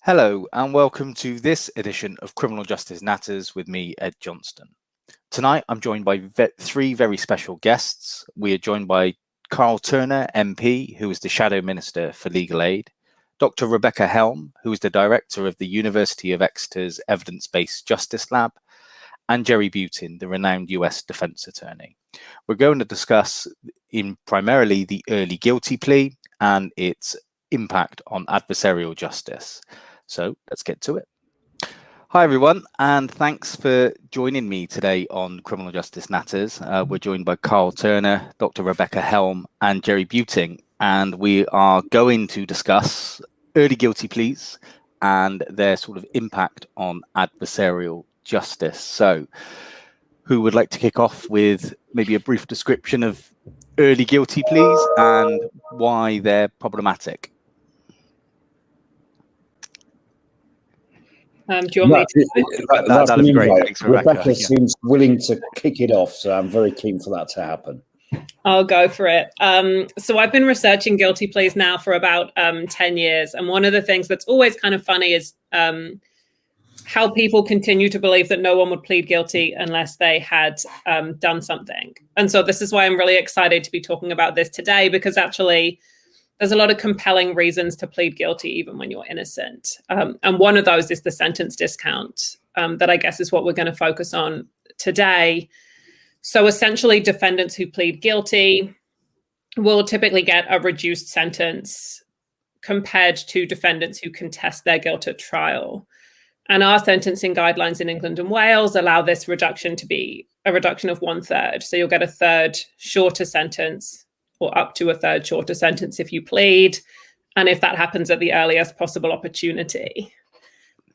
Hello and welcome to this edition of Criminal Justice Natters with me, Ed Johnston. Tonight I'm joined by three very special guests. We are joined by Karl Turner, MP, who is the Shadow Minister for Legal Aid, Dr. Rebecca Helm, who is the Director of the University of Exeter's Evidence-Based Justice Lab, and Jerry Butin, the renowned US Defense Attorney. We're going to discuss primarily the early guilty plea and its impact on adversarial justice. So let's get to it. Hi, everyone, and thanks for joining me today on Criminal Justice Natters. We're joined by Karl Turner, Dr. Rebecca Helm, and Jerry Butin, and we are going to discuss early guilty pleas and their sort of impact on adversarial justice. So who would like to kick off with maybe a brief description of early guilty pleas and why they're problematic? Do you want me to? That'd be great. Thanks, Rebecca seems willing to kick it off, so I'm very keen for that to happen. I'll go for it. So I've been researching guilty pleas now for about 10 years. And one of the things that's always kind of funny is how people continue to believe that no one would plead guilty unless they had done something. And so this is why I'm really excited to be talking about this today, because actually there's a lot of compelling reasons to plead guilty even when you're innocent. And one of those is the sentence discount that I guess is what we're going to focus on today. So essentially, defendants who plead guilty will typically get a reduced sentence compared to defendants who contest their guilt at trial. And our sentencing guidelines in England and Wales allow this reduction to be a reduction of 1/3. So you'll get a third shorter sentence, or up to a third shorter sentence if you plead, and if that happens at the earliest possible opportunity.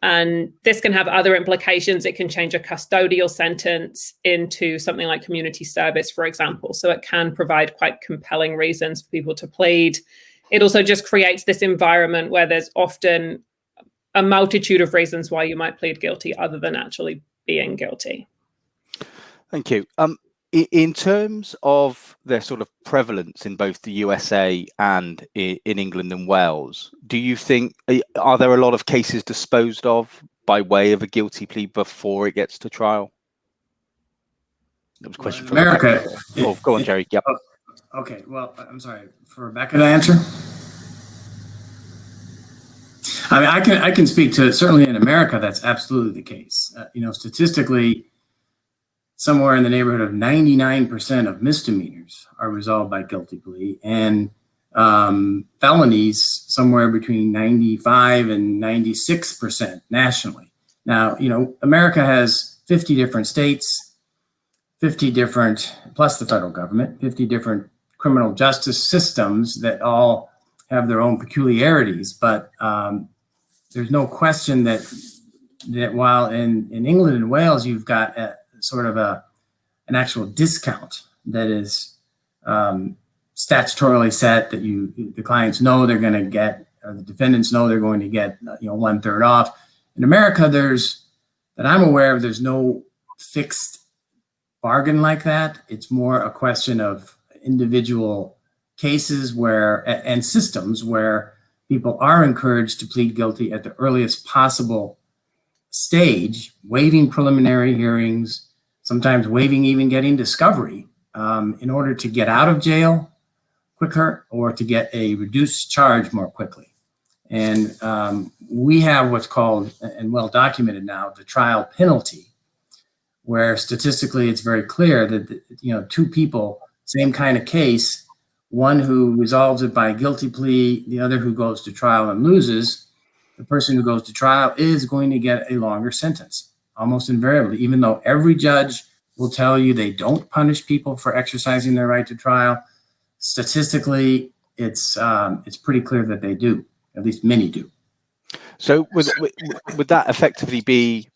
And this can have other implications. It can change a custodial sentence into something like community service, for example. So it can provide quite compelling reasons for people to plead. It also just creates this environment where there's often a multitude of reasons why you might plead guilty other than actually being guilty. Thank you. In terms of their sort of prevalence in both the USA and in England and Wales, do you think, are there a lot of cases disposed of by way of a guilty plea before it gets to trial? That was a question for America. Oh, go on, Jerry. Yep. Okay. Well, I'm sorry, for Rebecca to answer. I mean, I can speak to, certainly in America, that's absolutely the case. Statistically, somewhere in the neighborhood of 99% of misdemeanors are resolved by guilty plea, and felonies somewhere between 95 and 96% nationally. Now, America has 50 different states, 50 different, plus the federal government, 50 different criminal justice systems that all have their own peculiarities. But there's no question that while in England and Wales, you've got sort of an actual discount that is statutorily set, that the clients know they're going to get, or the defendants know they're going to get 1/3 off. In America, that I'm aware of, there's no fixed bargain like that. It's more a question of individual cases and systems where people are encouraged to plead guilty at the earliest possible stage, waiving preliminary hearings, sometimes waiving even getting discovery in order to get out of jail quicker or to get a reduced charge more quickly. And we have what's called, and well documented now, the trial penalty, where statistically it's very clear that two people, same kind of case, one who resolves it by guilty plea, the other who goes to trial and loses, the person who goes to trial is going to get a longer sentence, almost invariably, even though every judge will tell you they don't punish people for exercising their right to trial. Statistically, it's pretty clear that they do. At least many do. So would that effectively be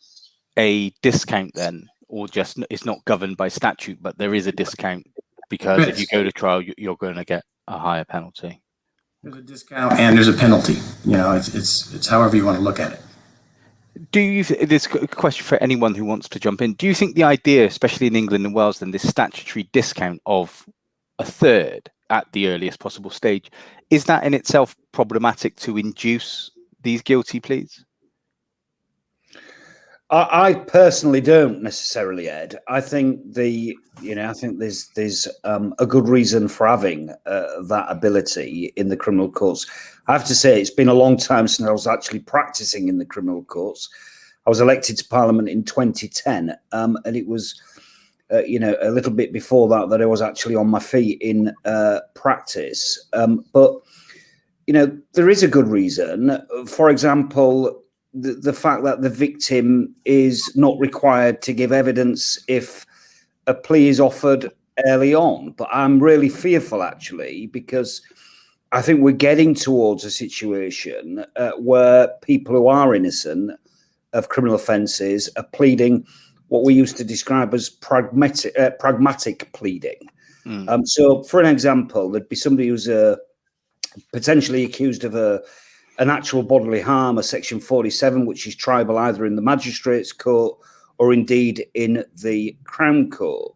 a discount then, or just it's not governed by statute, but there is a discount because if you go to trial, you're going to get a higher penalty? There's a discount and there's a penalty. It's however you want to look at it. Do you, this question for anyone who wants to jump in, do you think the idea, especially in England and Wales, then this statutory discount of 1/3 at the earliest possible stage, is that in itself problematic to induce these guilty pleas? I personally don't necessarily, Ed. I think I think there's a good reason for having that ability in the criminal courts. I have to say, it's been a long time since I was actually practicing in the criminal courts. I was elected to Parliament in 2010, and it was, a little bit before that I was actually on my feet in practice. But there is a good reason. For example, the fact that the victim is not required to give evidence if a plea is offered early on. But I'm really fearful, actually, because I think we're getting towards a situation where people who are innocent of criminal offences are pleading what we used to describe as pragmatic pleading. So, for an example, there'd be somebody who's potentially accused of an actual bodily harm, a Section 47, which is triable either in the Magistrates' Court or indeed in the Crown Court.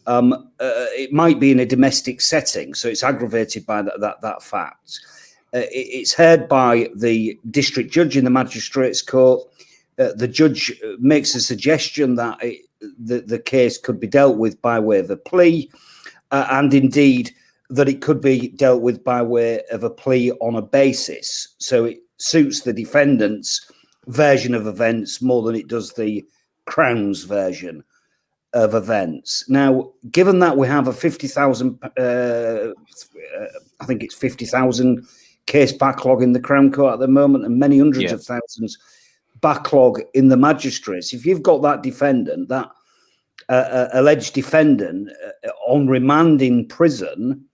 It might be in a domestic setting, so it's aggravated by that fact. It's heard by the district judge in the Magistrates' Court. The judge makes a suggestion that the case could be dealt with by way of a plea, and indeed that it could be dealt with by way of a plea on a basis. So it suits the defendant's version of events more than it does the Crown's version of events. Now, given that we have a 50,000, I think it's 50,000 case backlog in the Crown Court at the moment, and many hundreds of thousands backlog in the magistrates, if you've got that defendant, that alleged defendant on remand in prison,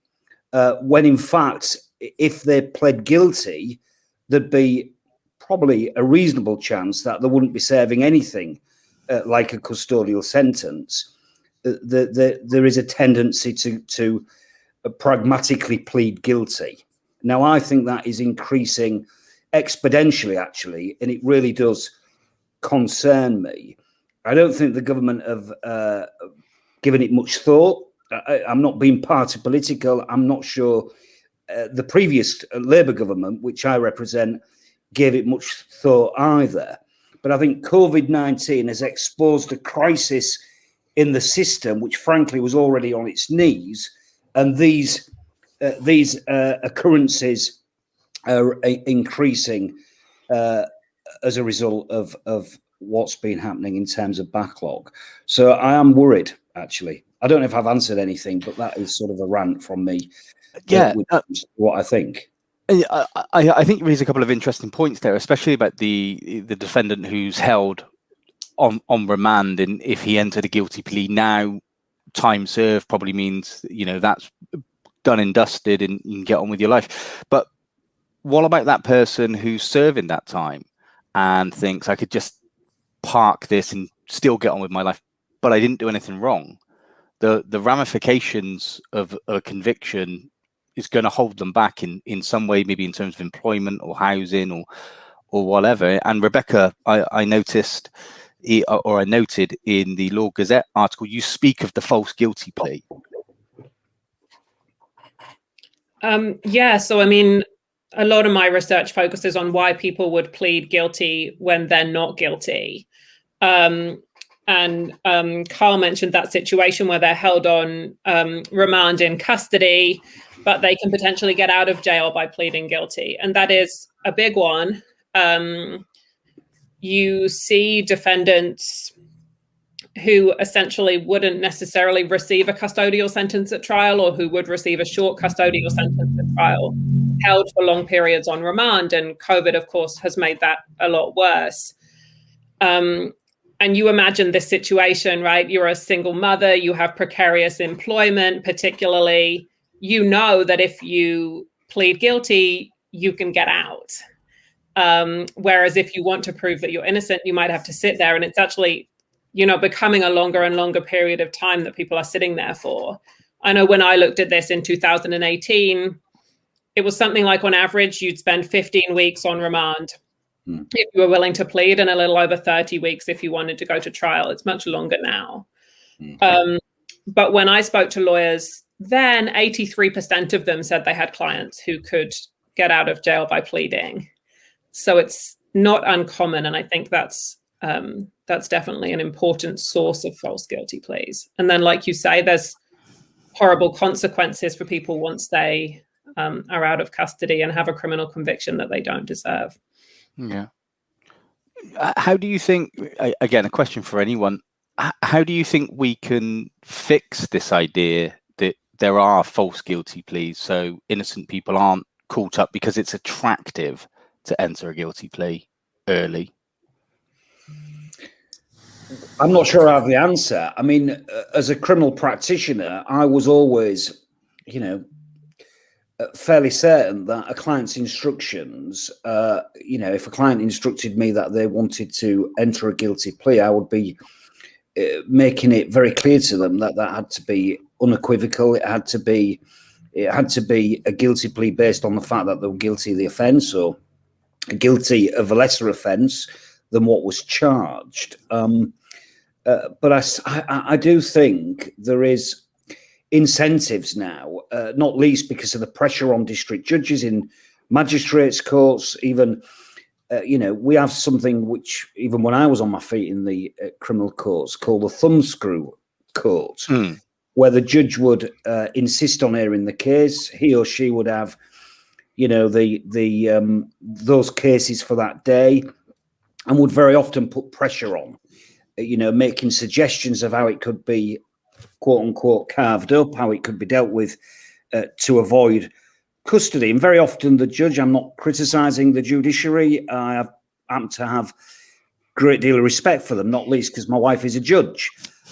when in fact, if they pled guilty, there'd be probably a reasonable chance that they wouldn't be serving anything like a custodial sentence. There is a tendency to pragmatically plead guilty. Now, I think that is increasing exponentially, actually, and it really does concern me. I don't think the government have given it much thought. I'm not being party political. I'm not sure the previous Labour government, which I represent, gave it much thought either. But I think COVID-19 has exposed a crisis in the system, which frankly was already on its knees. And these occurrences are increasing as a result of what's been happening in terms of backlog. So I am worried, actually. I don't know if I've answered anything, but that is sort of a rant from me. Yeah, what I think. I think you raise a couple of interesting points there, especially about the defendant who's held on remand, and if he entered a guilty plea now, time served probably means that's done and dusted, and you can get on with your life. But what about that person who's serving that time and thinks I could just park this and still get on with my life, but I didn't do anything wrong? The ramifications of a conviction is going to hold them back in some way, maybe in terms of employment or housing or whatever. And Rebecca, I noticed, or I noted in the Law Gazette article, you speak of the false guilty plea. Yeah, so I mean, a lot of my research focuses on why people would plead guilty when they're not guilty. And Karl mentioned that situation where they're held on remand in custody, but they can potentially get out of jail by pleading guilty. And that is a big one. You see defendants who essentially wouldn't necessarily receive a custodial sentence at trial, or who would receive a short custodial sentence at trial, held for long periods on remand. And COVID, of course, has made that a lot worse. And you imagine this situation, right? You're a single mother, you have precarious employment, particularly, that if you plead guilty, you can get out. Whereas if you want to prove that you're innocent, you might have to sit there. And it's actually, becoming a longer and longer period of time that people are sitting there for. I know when I looked at this in 2018, it was something like on average, you'd spend 15 weeks on remand if you were willing to plead, and a little over 30 weeks if you wanted to go to trial. It's much longer now. But when I spoke to lawyers then, 83% of them said they had clients who could get out of jail by pleading. So it's not uncommon, and I think that's definitely an important source of false guilty pleas. And then, like you say, there's horrible consequences for people once they are out of custody and have a criminal conviction that they don't deserve. Yeah. How do you think, again, a question for anyone, how do you think we can fix this idea that there are false guilty pleas so innocent people aren't caught up because it's attractive to enter a guilty plea early? I'm not sure I have the answer. I mean, as a criminal practitioner, I was always, fairly certain that a client's instructions, if a client instructed me that they wanted to enter a guilty plea, I would be making it very clear to them that had to be unequivocal. It had to be a guilty plea based on the fact that they were guilty of the offence or guilty of a lesser offence than what was charged. But I do think there is incentives now, not least because of the pressure on district judges in magistrates' courts. Even, we have something which, even when I was on my feet in the criminal courts, called the thumbscrew court, where the judge would insist on hearing the case. He or she would have, those cases for that day, and would very often put pressure on, making suggestions of how it could be, quote unquote, carved up, how it could be dealt with to avoid custody. And very often the judge, I'm not criticizing the judiciary, I happen to have a great deal of respect for them, not least because my wife is a judge.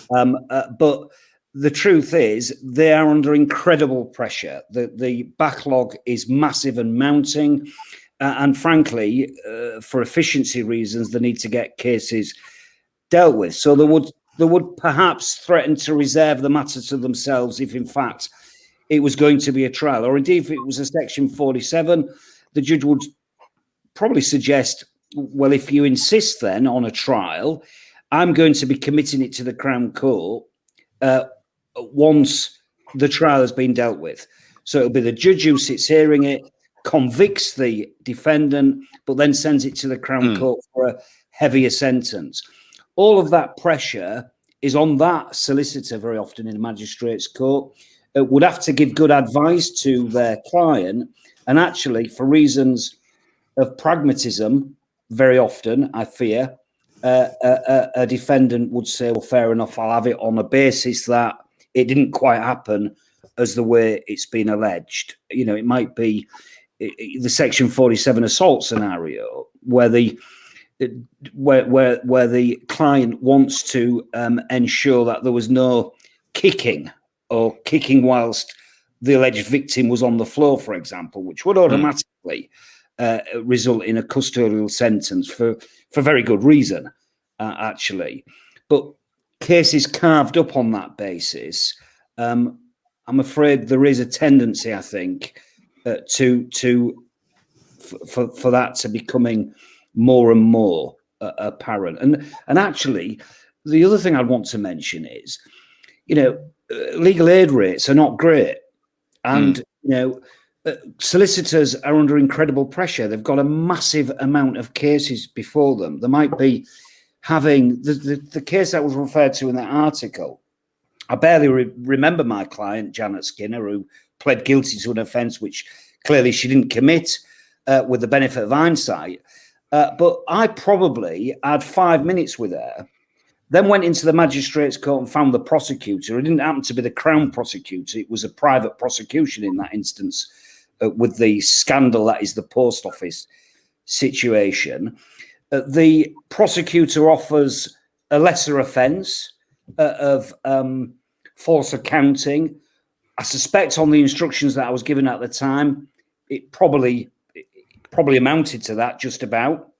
But the truth is they are under incredible pressure. The backlog is massive and mounting. And frankly, for efficiency reasons, they need to get cases dealt with. So they would perhaps threaten to reserve the matter to themselves if, in fact, it was going to be a trial. Or indeed, if it was a Section 47, the judge would probably suggest, well, if you insist then on a trial, I'm going to be committing it to the Crown Court once the trial has been dealt with. So it'll be the judge who sits hearing it, convicts the defendant, but then sends it to the Crown Court for a heavier sentence. All of that pressure is on that solicitor very often in a magistrate's court. Would have to give good advice to their client. And actually, for reasons of pragmatism, very often, I fear, a defendant would say, well, fair enough, I'll have it on a basis that it didn't quite happen as the way it's been alleged. It might be the Section 47 assault scenario where the client wants to ensure that there was no kicking or kicking whilst the alleged victim was on the floor, for example, which would automatically result in a custodial sentence for very good reason, actually. But cases carved up on that basis, I'm afraid there is a tendency, I think, for that to becoming more and more apparent. And actually, the other thing I'd want to mention is, legal aid rates are not great. And, solicitors are under incredible pressure. They've got a massive amount of cases before them. They might be having the case that was referred to in that article. I barely remember my client, Janet Skinner, who pled guilty to an offence which clearly she didn't commit with the benefit of hindsight. But I probably had 5 minutes with her, then went into the magistrate's court and found the prosecutor. It didn't happen to be the Crown prosecutor. It was a private prosecution in that instance with the scandal that is the post office situation. The prosecutor offers a lesser offence of false accounting. I suspect on the instructions that I was given at the time, it probably amounted to that, just about.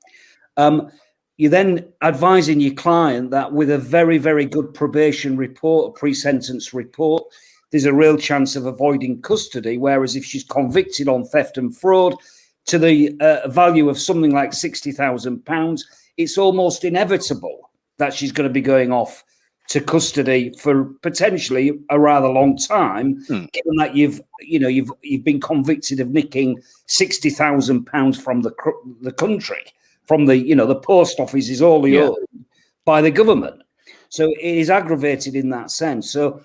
You're then advising your client that with a very, very good probation report, a pre-sentence report, there's a real chance of avoiding custody, whereas if she's convicted on theft and fraud to the value of something like £60,000, it's almost inevitable that she's going to be going off to custody for potentially a rather long time, given that you've been convicted of nicking £60,000 from the country, from the post office is all owned by the government. So it is aggravated in that sense. So,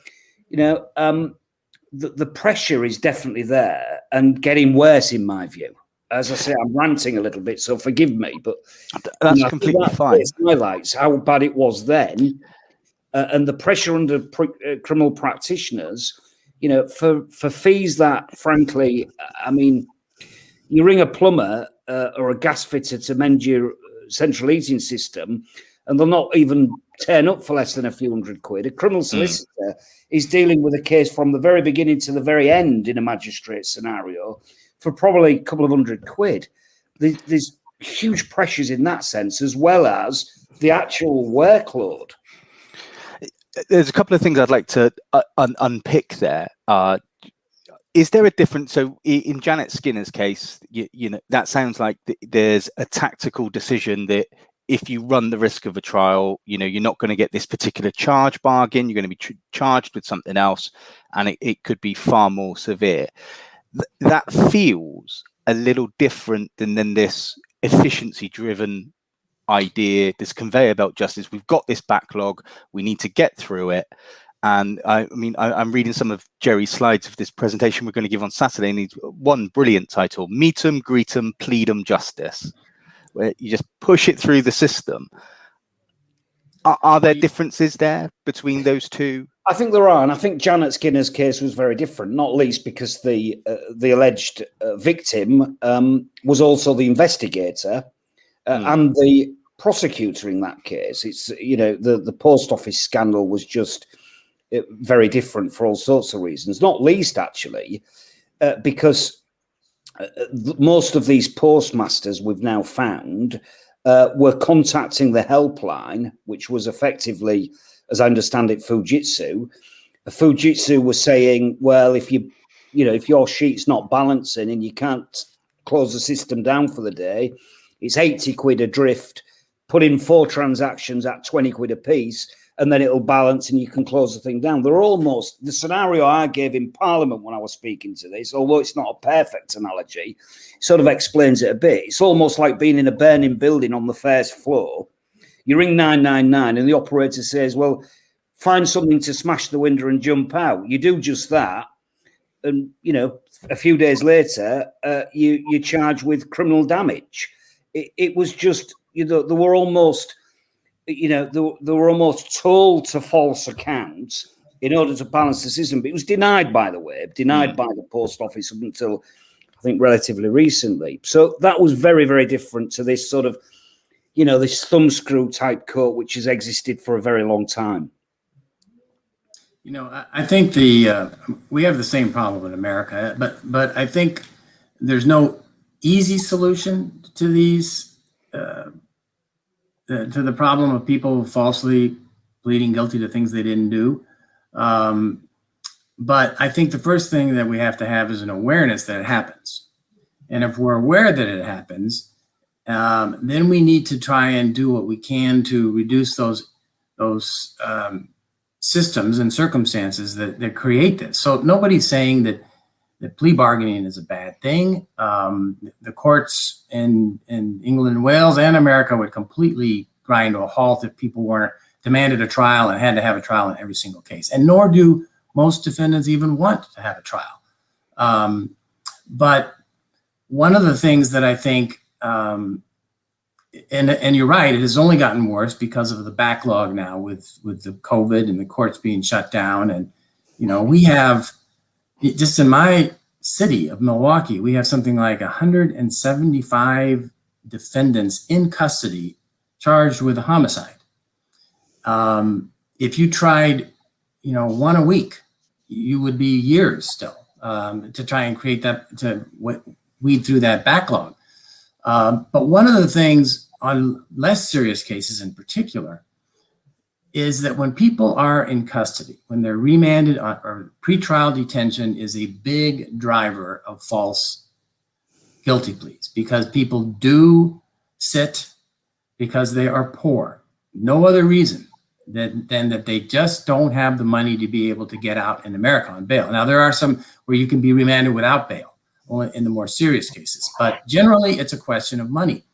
the pressure is definitely there and getting worse, in my view. As I say, I'm ranting a little bit, so forgive me, but that's completely fine. It highlights how bad it was then, and the pressure under criminal practitioners, for fees that, frankly, I mean, you ring a plumber or a gas fitter to mend your central heating system, and they'll not even turn up for less than a few £100. A criminal solicitor is dealing with a case from the very beginning to the very end in a magistrate scenario for probably a couple of £100. There's huge pressures in that sense, as well as the actual workload. There's a couple of things I'd like to unpick there. Is there a difference? So in Janet Skinner's case, that sounds like there's a tactical decision that if you run the risk of a trial, you're not going to get this particular charge bargain. You're going to be charged with something else, and it could be far more severe. That feels a little different than this efficiency-driven idea, this conveyor belt justice. We've got this backlog. We need to get through it. And I'm reading some of Jerry's slides of this presentation we're going to give on Saturday, and he's one brilliant title: Meet 'em, greet 'em, plead 'em justice, where you just push it through the system. Are there differences there between those two? I think there are, and I think Janet Skinner's case was very different, not least because the alleged victim was also the investigator and the prosecutor in that case. It's the post office scandal was just very different for all sorts of reasons, not least actually because most of these postmasters we've now found were contacting the helpline, which was effectively, as I understand it, Fujitsu. Fujitsu was saying, well, if your sheet's not balancing and you can't close the system down for the day, it's £80 adrift. Put in 4 transactions at £20 a piece, and then it'll balance and you can close the thing down. They're almost the scenario I gave in Parliament when I was speaking to this, although it's not a perfect analogy, sort of explains it a bit. It's almost like being in a burning building on the first floor. You ring 999 and the operator says, well, find something to smash the window and jump out. You do just that. And, a few days later, you're charged with criminal damage. It was just, they were almost, they were almost told to false accounts in order to balance the system. But it was denied, by the way, by the post office up until, I think, relatively recently. So that was very, very different to this sort of, this thumbscrew type court, which has existed for a very long time. I think we have the same problem in America, but I think there's no easy solution to these, to the problem of people falsely pleading guilty to things they didn't do. But I think the first thing that we have to have is an awareness that it happens. And if we're aware that it happens, then we need to try and do what we can to reduce those systems and circumstances that create this. So nobody's saying that plea bargaining is a bad thing. The courts in England and Wales and America would completely grind to a halt if people weren't demanded a trial and had to have a trial in every single case. And nor do most defendants even want to have a trial. But one of the things that I think, and you're right, it has only gotten worse because of the backlog now with the COVID and the courts being shut down. And, we have, just in my city of Milwaukee, we have something like 175 defendants in custody charged with a homicide. If you tried, one a week, you would be years still to try and create that, to weed through that backlog. But one of the things on less serious cases in particular is that when people are in custody, when they're remanded or pretrial detention is a big driver of false guilty pleas, because people do sit because they are poor. No other reason. than that they just don't have the money to be able to get out in America on bail. Now, there are some where you can be remanded without bail, only in the more serious cases, but generally it's a question of money.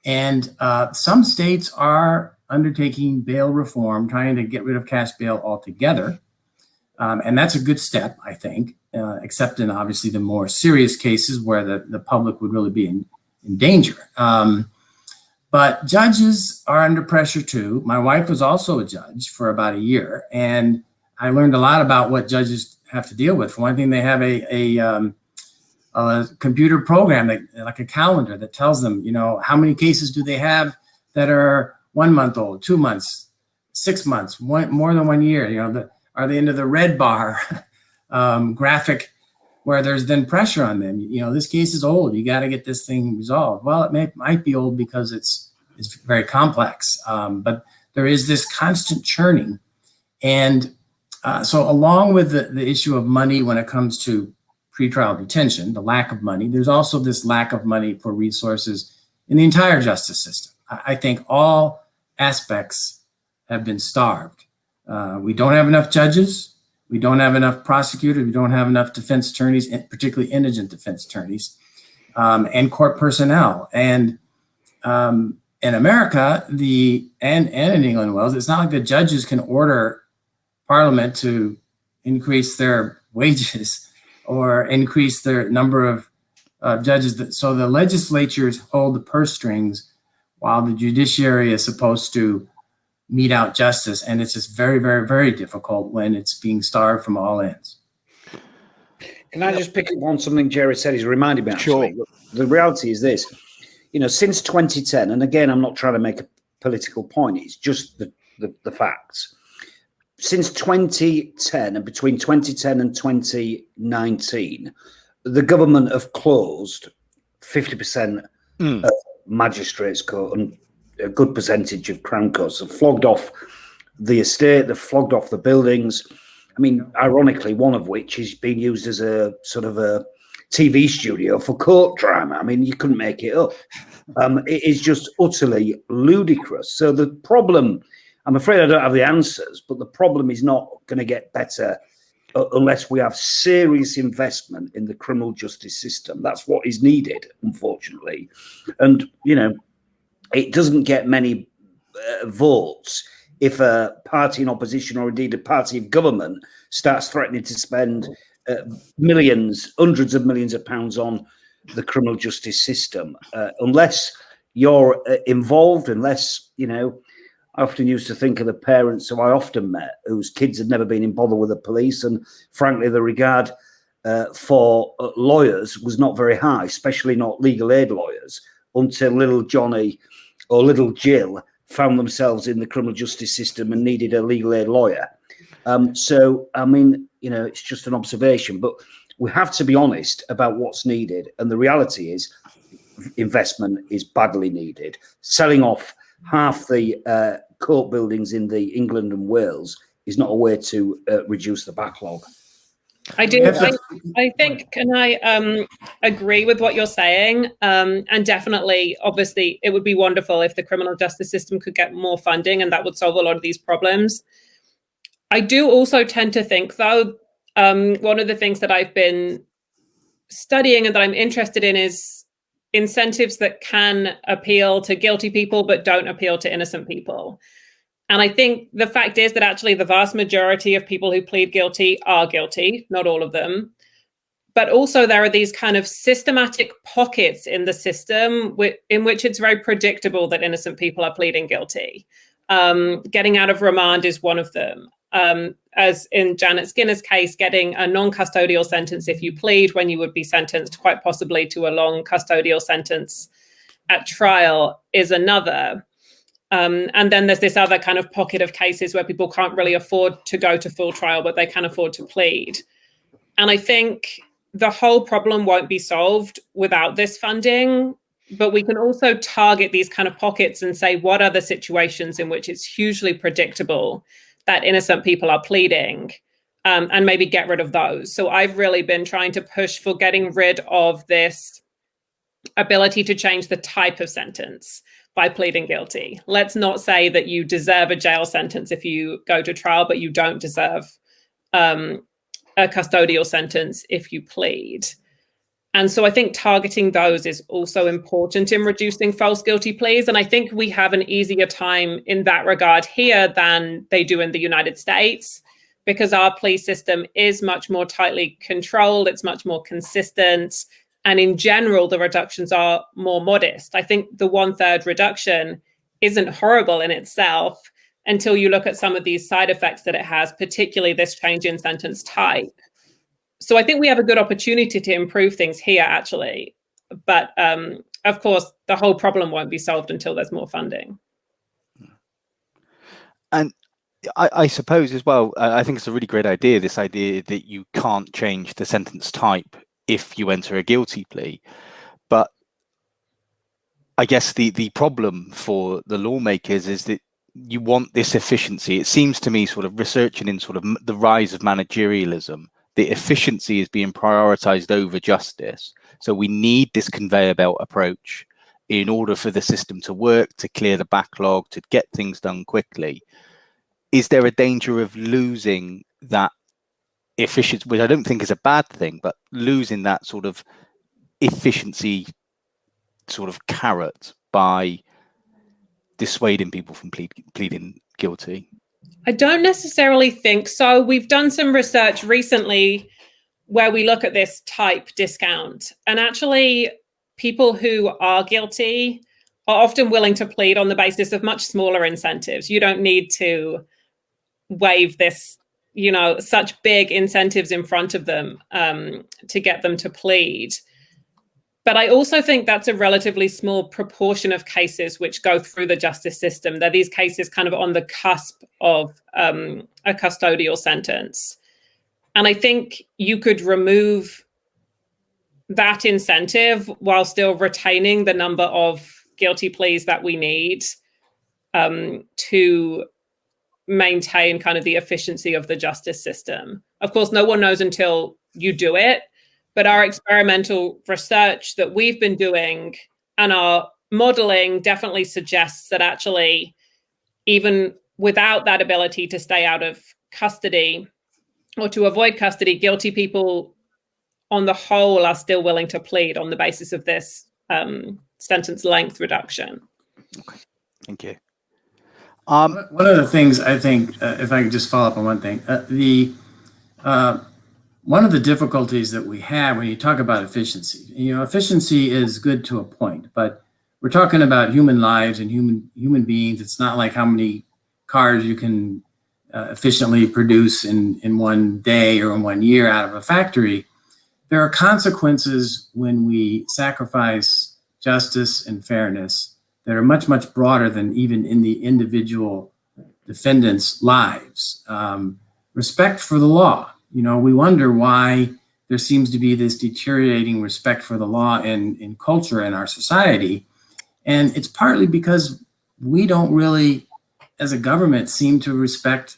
And some states are undertaking bail reform, trying to get rid of cash bail altogether. And that's a good step, I think, except in obviously the more serious cases where the public would really be in danger. But judges are under pressure too. My wife was also a judge for about a year, and I learned a lot about what judges have to deal with. For one thing, they have a computer program, like a calendar that tells them, how many cases do they have that are 1 month old, 2 months, 6 months, more than 1 year. Are they into the red bar graphic where there's then pressure on them? This case is old. You got to get this thing resolved. Well, it might be old because it's very complex, but there is this constant churning. And so along with the issue of money when it comes to pretrial detention, the lack of money, there's also this lack of money for resources in the entire justice system. I think all aspects have been starved. We don't have enough judges. We don't have enough prosecutors. We don't have enough defense attorneys, particularly indigent defense attorneys, and court personnel. And in America, and in England and Wales, it's not like the judges can order Parliament to increase their wages or increase their number of judges. So the legislatures hold the purse strings while the judiciary is supposed to mete out justice. And it's just very, very, very difficult when it's being starved from all ends. Can I just pick up on something Jerry said? He's reminded me, actually. Sure. The reality is this, since 2010, and again, I'm not trying to make a political point, it's just the facts. Since 2010, and between 2010 and 2019, the government have closed 50% of magistrates' court and a good percentage of Crown courts. Have flogged off the estate, they've flogged off the buildings. I mean, ironically, one of which is being used as a sort of a TV studio for court drama. I mean, you couldn't make it up. It is just utterly ludicrous. So the problem, I'm afraid I don't have the answers, but the problem is not going to get better unless we have serious investment in the criminal justice system. That's what is needed, unfortunately. And, it doesn't get many votes if a party in opposition or indeed a party of government starts threatening to spend millions, hundreds of millions of pounds on the criminal justice system. Unless you're involved, unless, I often used to think of the parents who I often met whose kids had never been in bother with the police. And frankly, the regard for lawyers was not very high, especially not legal aid lawyers, until little Johnny or little Jill found themselves in the criminal justice system and needed a legal aid lawyer. So, I mean, it's just an observation, but we have to be honest about what's needed. And the reality is investment is badly needed. Selling off half the court buildings in the England and Wales is not a way to reduce the backlog. I do. I think, can I agree with what you're saying? And definitely, obviously, it would be wonderful if the criminal justice system could get more funding, and that would solve a lot of these problems. I do also tend to think, though, one of the things that I've been studying and that I'm interested in is incentives that can appeal to guilty people but don't appeal to innocent people. And I think the fact is that actually the vast majority of people who plead guilty are guilty, not all of them. But also there are these kind of systematic pockets in the system in which it's very predictable that innocent people are pleading guilty. Getting out of remand is one of them. As in Janet Skinner's case, getting a non-custodial sentence if you plead when you would be sentenced quite possibly to a long custodial sentence at trial is another. And then there's this other kind of pocket of cases where people can't really afford to go to full trial, but they can afford to plead. And I think the whole problem won't be solved without this funding, but we can also target these kind of pockets and say, what are the situations in which it's hugely predictable that innocent people are pleading, and maybe get rid of those. So I've really been trying to push for getting rid of this ability to change the type of sentence. by pleading guilty. Let's not say that you deserve a jail sentence if you go to trial, but you don't deserve a custodial sentence if you plead. And so I think targeting those is also important in reducing false guilty pleas. And I think we have an easier time in that regard here than they do in the United States, because our plea system is much more tightly controlled. It's much more consistent. And in general, the reductions are more modest. I think the 1/3 reduction isn't horrible in itself until you look at some of these side effects that it has, particularly this change in sentence type. So I think we have a good opportunity to improve things here, actually. But of course, the whole problem won't be solved until there's more funding. And I suppose as well, I think it's a really great idea, this idea that you can't change the sentence type if you enter a guilty plea. But I guess the problem for the lawmakers is that you want this efficiency. It seems to me, sort of researching in sort of the rise of managerialism, the efficiency is being prioritized over justice. So we need this conveyor belt approach in order for the system to work, to clear the backlog, to get things done quickly. Is there a danger of losing that efficiency, which I don't think is a bad thing, but losing that sort of efficiency sort of carrot by dissuading people from pleading guilty? I don't necessarily think so. We've done some research recently where we look at this type discount, and actually people who are guilty are often willing to plead on the basis of much smaller incentives. You don't need to wave this, such big incentives in front of them to get them to plead. But I also think that's a relatively small proportion of cases which go through the justice system. They're these cases kind of on the cusp of a custodial sentence. And I think you could remove that incentive while still retaining the number of guilty pleas that we need to maintain kind of the efficiency of the justice system. Of course, no one knows until you do it. But our experimental research that we've been doing and our modeling definitely suggests that actually, even without that ability to stay out of custody or to avoid custody, guilty people on the whole are still willing to plead on the basis of this sentence length reduction. Okay, thank you. One of the things I think, if I could just follow up on one thing, one of the difficulties that we have when you talk about efficiency, efficiency is good to a point, but we're talking about human lives and human beings. It's not like how many cars you can efficiently produce in one day or in 1 year out of a factory. There are consequences when we sacrifice justice and fairness that are much, much broader than even in the individual defendants' lives. Respect for the law. We wonder why there seems to be this deteriorating respect for the law in culture in our society. And it's partly because we don't really, as a government, seem to respect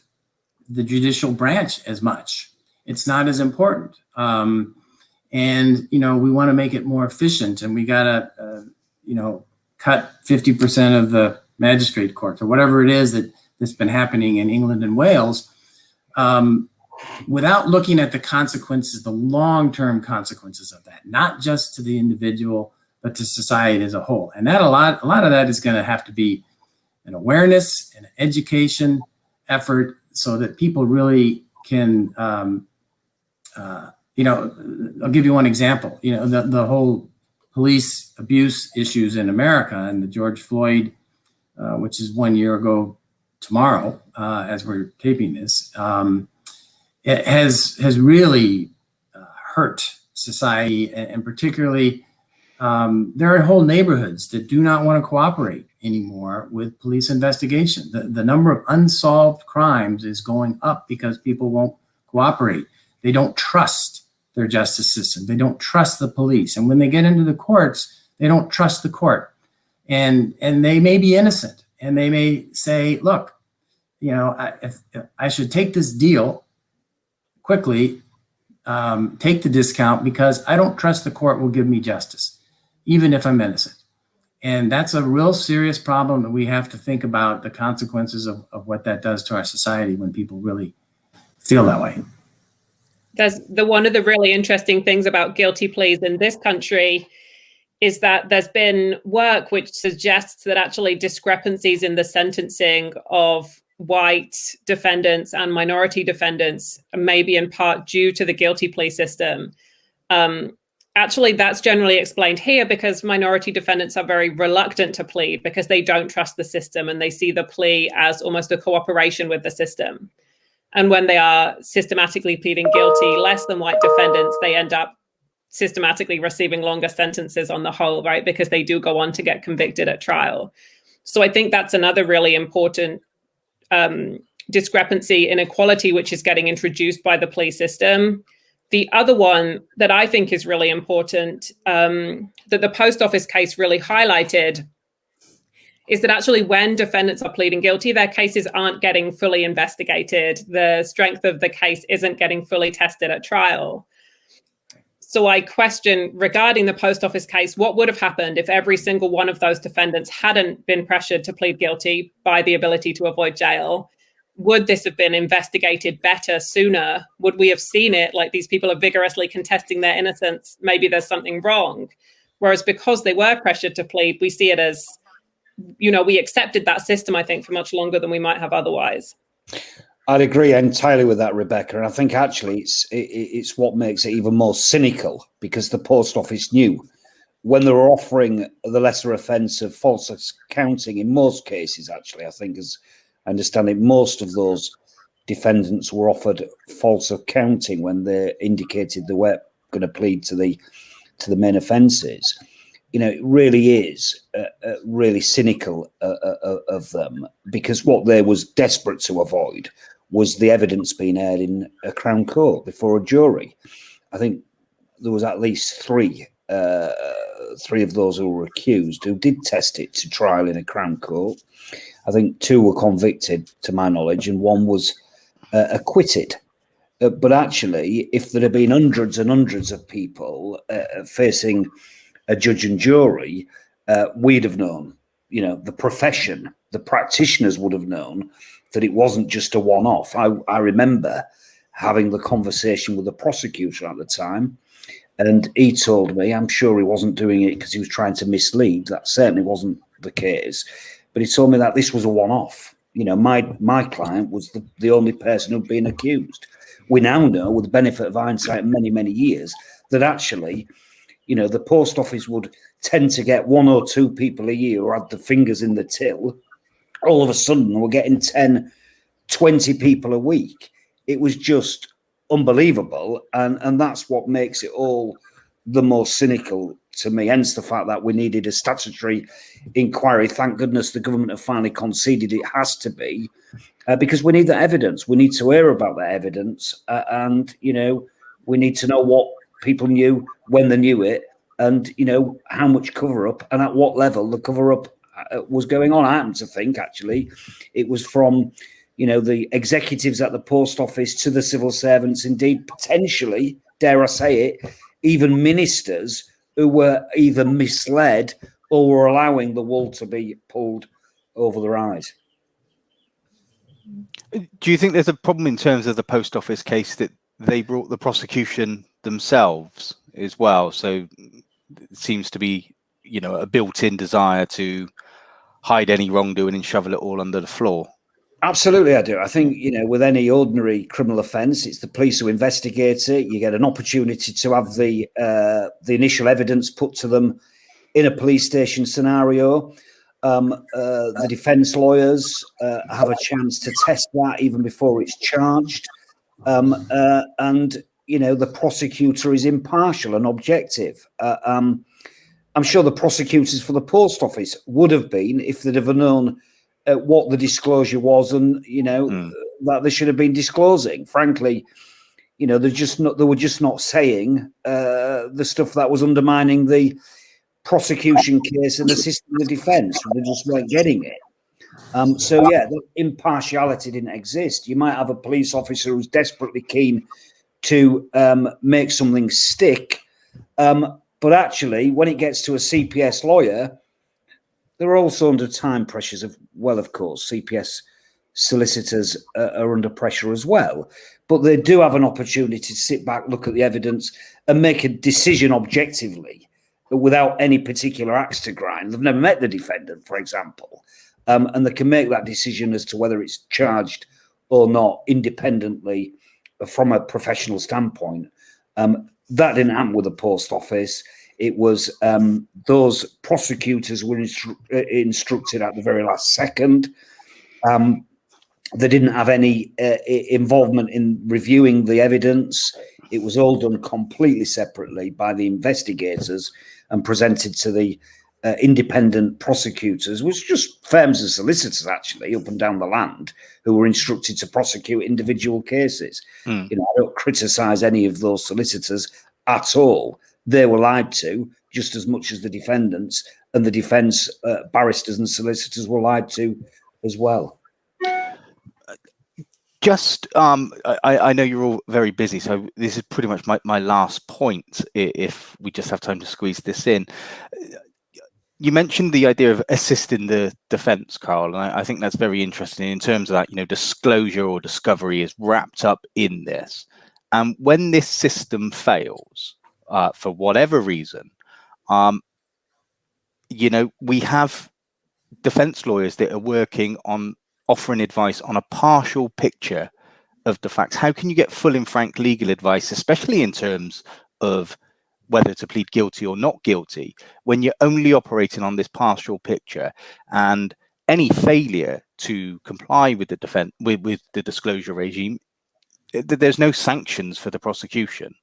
the judicial branch as much. It's not as important. And we want to make it more efficient, and we got to, cut 50% of the magistrate courts or whatever it is that's been happening in England and Wales. Without looking at the consequences, the long-term consequences of that, not just to the individual, but to society as a whole. And that a lot of that is going to have to be an awareness and education effort so that people really can, I'll give you one example, the whole police abuse issues in America and the George Floyd, which is 1 year ago tomorrow, as we're taping this, it has really hurt society, and particularly there are whole neighborhoods that do not want to cooperate anymore with police investigation. The number of unsolved crimes is going up because people won't cooperate. They don't trust their justice system. They don't trust the police. And when they get into the courts, they don't trust the court. And they may be innocent. And they may say, look, if I should take this deal quickly, take the discount because I don't trust the court will give me justice, even if I'm innocent. And that's a real serious problem that we have to think about the consequences of what that does to our society when people really feel that way. One of the really interesting things about guilty pleas in this country is that there's been work which suggests that actually discrepancies in the sentencing of white defendants and minority defendants may be in part due to the guilty plea system. Actually, that's generally explained here because minority defendants are very reluctant to plead because they don't trust the system and they see the plea as almost a cooperation with the system. And when they are systematically pleading guilty less than white defendants, they end up systematically receiving longer sentences on the whole, right? Because they do go on to get convicted at trial. So I think that's another really important discrepancy, inequality, which is getting introduced by the plea system. The other one that I think is really important, that the post office case really highlighted, is that actually when defendants are pleading guilty, their cases aren't getting fully investigated. The strength of the case isn't getting fully tested at trial. So I question, regarding the post office case, what would have happened if every single one of those defendants hadn't been pressured to plead guilty by the ability to avoid jail? Would this have been investigated better sooner? Would we have seen it like these people are vigorously contesting their innocence? Maybe there's something wrong. Whereas because they were pressured to plead, we see it as, we accepted that system, I think, for much longer than we might have otherwise. I'd agree entirely with that, Rebecca. And I think actually it's what makes it even more cynical, because the post office knew when they were offering the lesser offence of false accounting in most cases, actually, I think, as I understand it, most of those defendants were offered false accounting when they indicated they were going to plead to the main offences. It really is really cynical of them, because what they was desperate to avoid was the evidence being aired in a Crown Court before a jury. I think there was at least three of those who were accused who did test it to trial in a Crown Court. I think 2 were convicted, to my knowledge, and 1 was acquitted. But actually, if there had been hundreds and hundreds of people facing a judge and jury, we'd have known, the profession, the practitioners would have known that it wasn't just a one-off. I remember having the conversation with the prosecutor at the time, and he told me, I'm sure he wasn't doing it because he was trying to mislead. That certainly wasn't the case. But he told me that this was a one-off. My client was the only person who'd been accused. We now know, with the benefit of hindsight, many, many years, that actually, the post office would tend to get 1 or 2 people a year who had the fingers in the till. All of a sudden, we're getting 10, 20 people a week. It was just unbelievable. And that's what makes it all the more cynical to me. Hence the fact that we needed a statutory inquiry. Thank goodness the government have finally conceded it has to be, because we need that evidence. We need to hear about that evidence. And we need to know what people knew, when they knew it, and, how much cover-up and at what level the cover-up was going on. I happen to think, actually, it was from, the executives at the post office to the civil servants, indeed, potentially, dare I say it, even ministers who were either misled or were allowing the wool to be pulled over their eyes. Do you think there's a problem in terms of the post office case that they brought the prosecution themselves as well? So it seems to be, a built-in desire to hide any wrongdoing and shovel it all under the floor. Absolutely, I do. I think, with any ordinary criminal offence, it's the police who investigate it. You get an opportunity to have the initial evidence put to them in a police station scenario. The defence lawyers have a chance to test that even before it's charged. And, the prosecutor is impartial and objective. I'm sure the prosecutors for the post office would have been if they'd have known what the disclosure was and, that they should have been disclosing. Frankly, they were just not saying the stuff that was undermining the prosecution case and assisting the defence. They just weren't getting it. The impartiality didn't exist. You might have a police officer who's desperately keen to make something stick, but actually, when it gets to a CPS lawyer, they're also under time pressures of course, CPS solicitors are under pressure as well, but they do have an opportunity to sit back, look at the evidence and make a decision objectively without any particular axe to grind. They've never met the defendant, for example, and they can make that decision as to whether it's charged or not independently from a professional standpoint. That didn't happen with the post office. It was those prosecutors were instructed at the very last second. They didn't have any involvement in reviewing the evidence. It was all done completely separately by the investigators and presented to the independent prosecutors, which just firms and solicitors actually up and down the land who were instructed to prosecute individual cases. I don't criticize any of those solicitors at all. They were lied to just as much as the defendants, and the defense barristers and solicitors were lied to as well. Just, I know you're all very busy, so this is pretty much my last point, if we just have time to squeeze this in. You mentioned the idea of assisting the defense, Karl, and I think that's very interesting in terms of that, disclosure or discovery is wrapped up in this. And when this system fails, for whatever reason, we have defense lawyers that are working on offering advice on a partial picture of the facts. How can you get full and frank legal advice, especially in terms of whether to plead guilty or not guilty, when you're only operating on this partial picture, and any failure to comply with the with the disclosure regime, there's no sanctions for the prosecution?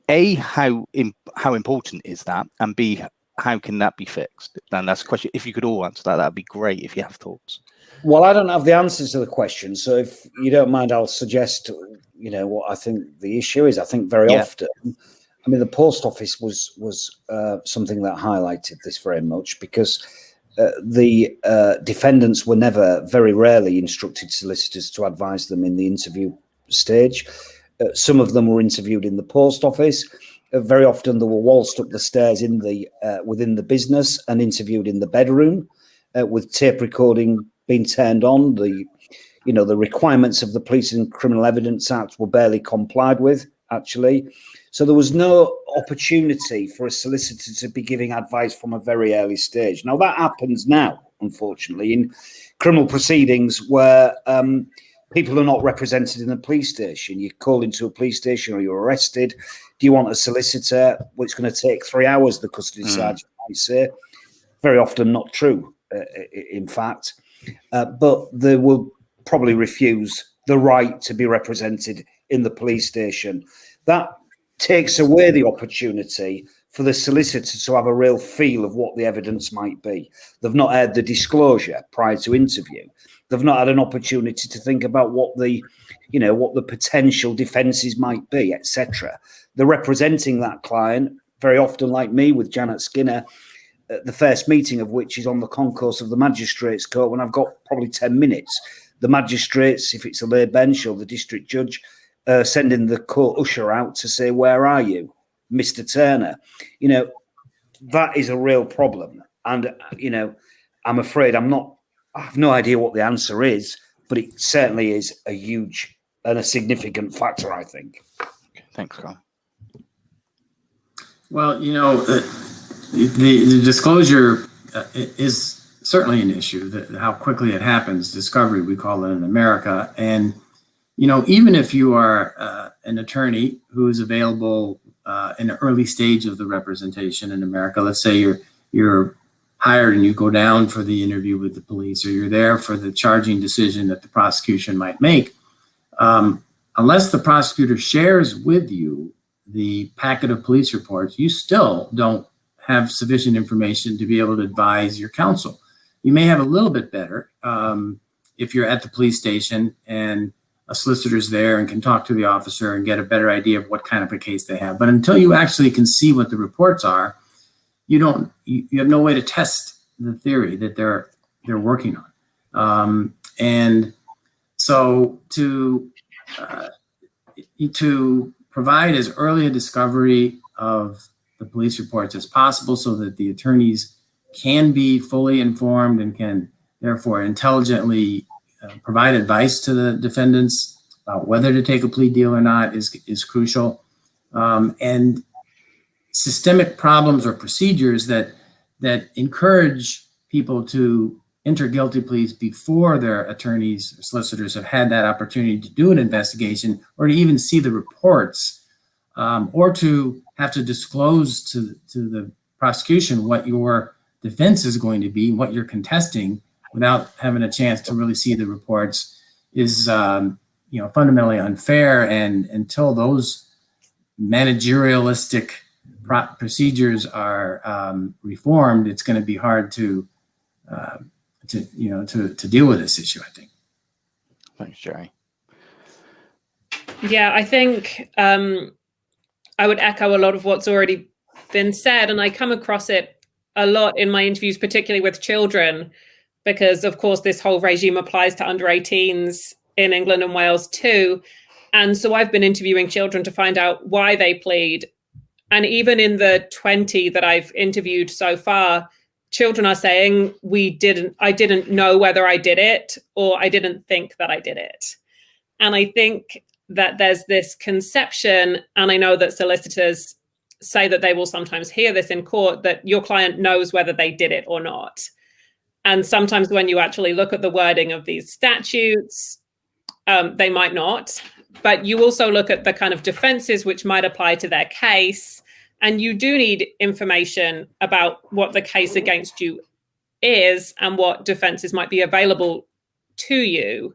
A, how important is that? And B, how can that be fixed? And that's a question. If you could all answer that, that'd be great if you have thoughts. Well, I don't have the answers to the question, so if you don't mind, I'll suggest, what I think the issue is. I think very often, the post office was something that highlighted this very much, because the defendants were never, very rarely, instructed solicitors to advise them in the interview stage. Some of them were interviewed in the post office. Very often they were waltzed up the stairs in the within the business and interviewed in the bedroom, with tape recording being turned on. The requirements of the Police and Criminal Evidence Act were barely complied with, actually. So there was no opportunity for a solicitor to be giving advice from a very early stage. Now that happens now, unfortunately, in criminal proceedings where people are not represented in a police station. You call into a police station or you're arrested. Do you want a solicitor? Well, it's going to take 3 hours, the custody sergeant might say. Very often not true, in fact. But they will probably refuse the right to be represented in the police station. That takes away the opportunity for the solicitor to have a real feel of what the evidence might be. They've not had the disclosure prior to interview. They've not had an opportunity to think about what the potential defences might be, etc. They're representing that client very often, like me with Janet Skinner, the first meeting of which is on the concourse of the magistrates' court when I've got probably 10 minutes. The magistrates, if it's a lay bench, or the district judge, sending the court usher out to say, "Where are you, Mr. Turner?" That is a real problem. And, I'm afraid I have no idea what the answer is, but it certainly is a huge and a significant factor, I think. Thanks, Karl. Well, the disclosure is certainly an issue. How quickly it happens, discovery, we call it in America. And, even if you are an attorney who is available in an early stage of the representation in America, let's say you're hired and you go down for the interview with the police, or you're there for the charging decision that the prosecution might make, unless the prosecutor shares with you the packet of police reports, you still don't have sufficient information to be able to advise your counsel. You may have a little bit better if you're at the police station and a solicitor's there and can talk to the officer and get a better idea of what kind of a case they have. But until you actually can see what the reports are, you have no way to test the theory that they're working on. And so to provide as early a discovery of the police reports as possible so that the attorneys can be fully informed and can therefore intelligently provide advice to the defendants about whether to take a plea deal or not is crucial. And systemic problems or procedures that encourage people to enter guilty pleas before their attorneys or solicitors have had that opportunity to do an investigation or to even see the reports, or to have to disclose to the prosecution what your defense is going to be, what you're contesting, without having a chance to really see the reports is fundamentally unfair. And until those managerialistic procedures are reformed, it's going to be hard to deal with this issue, I think. Thanks, Jerry. Yeah, I think I would echo a lot of what's already been said, and I come across it a lot in my interviews, particularly with children, because of course this whole regime applies to under 18s in England and Wales too. And so I've been interviewing children to find out why they plead. And even in the 20 that I've interviewed so far, children are saying, I didn't know whether I did it, or I didn't think that I did it. And I think that there's this conception, and I know that solicitors say that they will sometimes hear this in court, that your client knows whether they did it or not. And sometimes when you actually look at the wording of these statutes, they might not. But you also look at the kind of defenses which might apply to their case. And you do need information about what the case against you is and what defenses might be available to you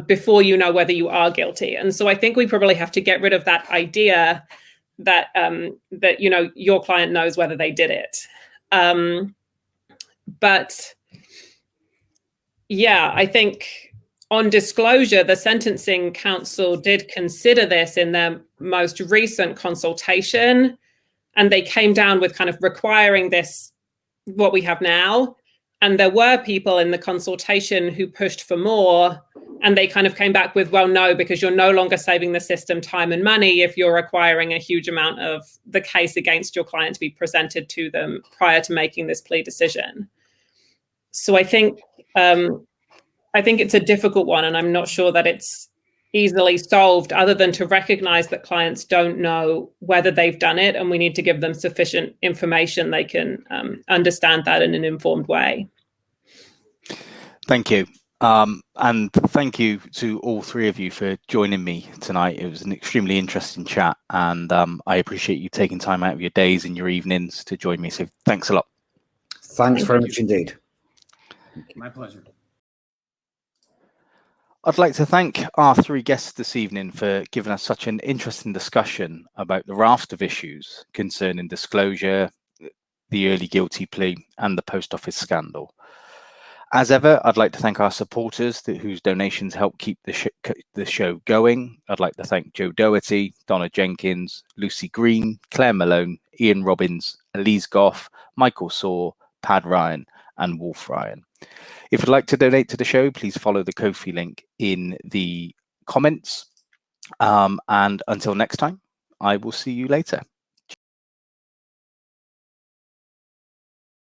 before you know whether you are guilty. And so I think we probably have to get rid of that idea that your client knows whether they did it. But yeah, I think on disclosure, the Sentencing Council did consider this in their most recent consultation, and they came down with kind of requiring this, what we have now. And there were people in the consultation who pushed for more, and they kind of came back with, well, no, because you're no longer saving the system time and money if you're requiring a huge amount of the case against your client to be presented to them prior to making this plea decision. So I think it's a difficult one, and I'm not sure that it's easily solved, other than to recognize that clients don't know whether they've done it, and we need to give them sufficient information they can understand that in an informed way. Thank you. And thank you to all three of you for joining me tonight. It was an extremely interesting chat, and I appreciate you taking time out of your days and your evenings to join me. So thanks a lot. Thanks very much indeed. My pleasure. I'd like to thank our three guests this evening for giving us such an interesting discussion about the raft of issues concerning disclosure, the early guilty plea, and the post office scandal. As ever, I'd like to thank our supporters whose donations help keep the show going. I'd like to thank Joe Doherty, Donna Jenkins, Lucy Green, Claire Malone, Ian Robbins, Elise Goff, Michael Saw, Pad Ryan, and Wolf Ryan. If you'd like to donate to the show, please follow the Ko-fi link in the comments. And until next time, I will see you later.